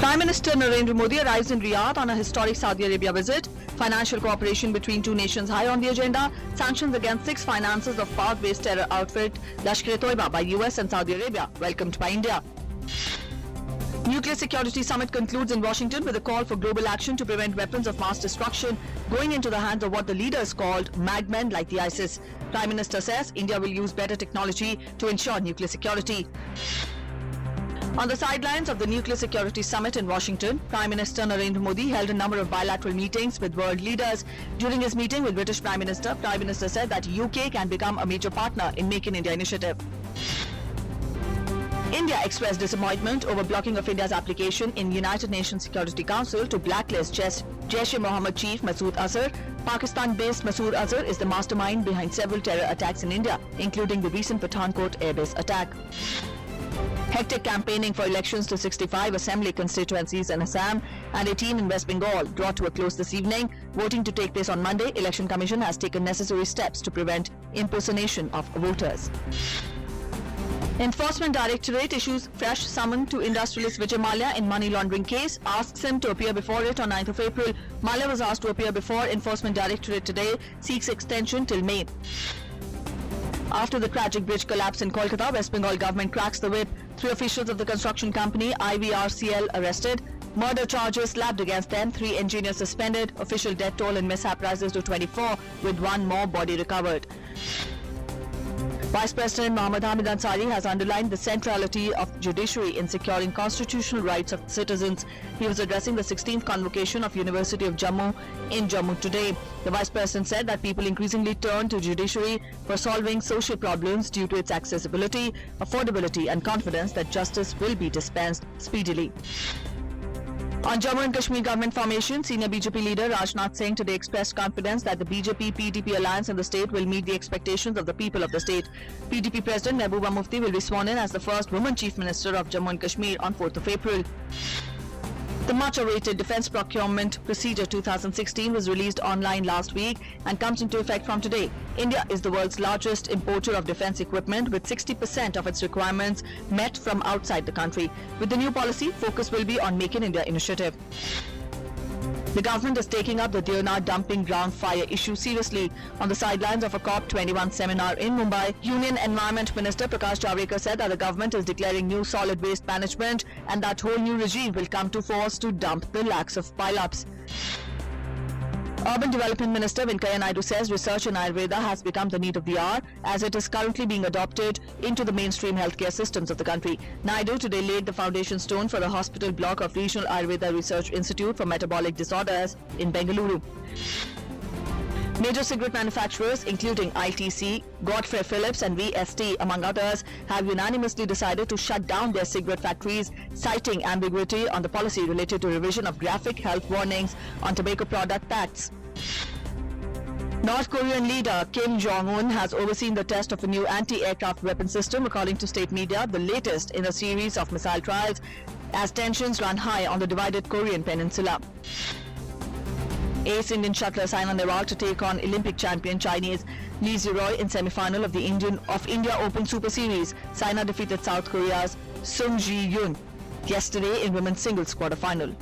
Prime Minister Narendra Modi arrives in Riyadh on a historic Saudi Arabia visit. Financial cooperation between two nations high on the agenda. Sanctions against 6 financiers of Pak-based terror outfit Lashkar-e-Toiba by US and Saudi Arabia welcomed by India. Nuclear Security Summit concludes in Washington with a call for global action to prevent weapons of mass destruction going into the hands of what the leaders called madmen like the ISIS. Prime Minister says India will use better technology to ensure nuclear security. On the sidelines of the Nuclear Security Summit in Washington, Prime Minister Narendra Modi held a number of bilateral meetings with world leaders. During his meeting with British Prime Minister said that UK can become a major partner in Make in India initiative. India expressed disappointment over blocking of India's application in United Nations Security Council to blacklist Jaish-e-Mohammed chief Masood Azhar. Pakistan-based Masood Azhar is the mastermind behind several terror attacks in India, including the recent Pathankot airbase attack. Hectic campaigning for elections to 65 assembly constituencies in Assam and 18 in West Bengal brought to a close this evening. Voting to take place on Monday, Election Commission has taken necessary steps to prevent impersonation of voters. Enforcement Directorate issues fresh summon to industrialist Vijay Mallya in money laundering case, asks him to appear before it on 9th of April. Mallya was asked to appear before Enforcement Directorate today, seeks extension till May. After the tragic bridge collapse in Kolkata, West Bengal government cracks the whip. 3 officials of the construction company IVRCL arrested. Murder charges slapped against them. 3 engineers suspended. Official death toll in mishap rises to 24, with 1 more body recovered. Vice President Mohammad Hamid Ansari has underlined the centrality of judiciary in securing constitutional rights of citizens. He was addressing the 16th convocation of University of Jammu in Jammu today. The Vice President said that people increasingly turn to judiciary for solving social problems due to its accessibility, affordability and confidence that justice will be dispensed speedily. On Jammu and Kashmir government formation, senior BJP leader Rajnath Singh today expressed confidence that the BJP-PDP alliance in the state will meet the expectations of the people of the state. PDP President Mehbooba Mufti will be sworn in as the first woman Chief Minister of Jammu and Kashmir on 4th of April. The much-awaited Defence Procurement Procedure 2016 was released online last week and comes into effect from today. India is the world's largest importer of defence equipment, with 60% of its requirements met from outside the country. With the new policy, focus will be on Make in India initiative. The government is taking up the Deonar dumping ground fire issue seriously. On the sidelines of a COP21 seminar in Mumbai, Union Environment Minister Prakash Javadekar said that the government is declaring new solid waste management and that whole new regime will come to force to dump the lakhs of pile-ups. Urban Development Minister Venkaiah Naidu says research in Ayurveda has become the need of the hour, as it is currently being adopted into the mainstream healthcare systems of the country. Naidu today laid the foundation stone for the hospital block of Regional Ayurveda Research Institute for Metabolic Disorders in Bengaluru. Major cigarette manufacturers, including ITC, Godfrey Phillips and VST, among others, have unanimously decided to shut down their cigarette factories, citing ambiguity on the policy related to revision of graphic health warnings on tobacco product packs. North Korean leader Kim Jong-un has overseen the test of a new anti-aircraft weapon system, according to state media, the latest in a series of missile trials, as tensions run high on the divided Korean peninsula. Ace Indian shuttler Saina Nehwal to take on Olympic champion Chinese Lee Zeroy in semi-final of the India Open Super Series. Saina defeated South Korea's Sung Ji-yoon yesterday in women's singles quarter-final.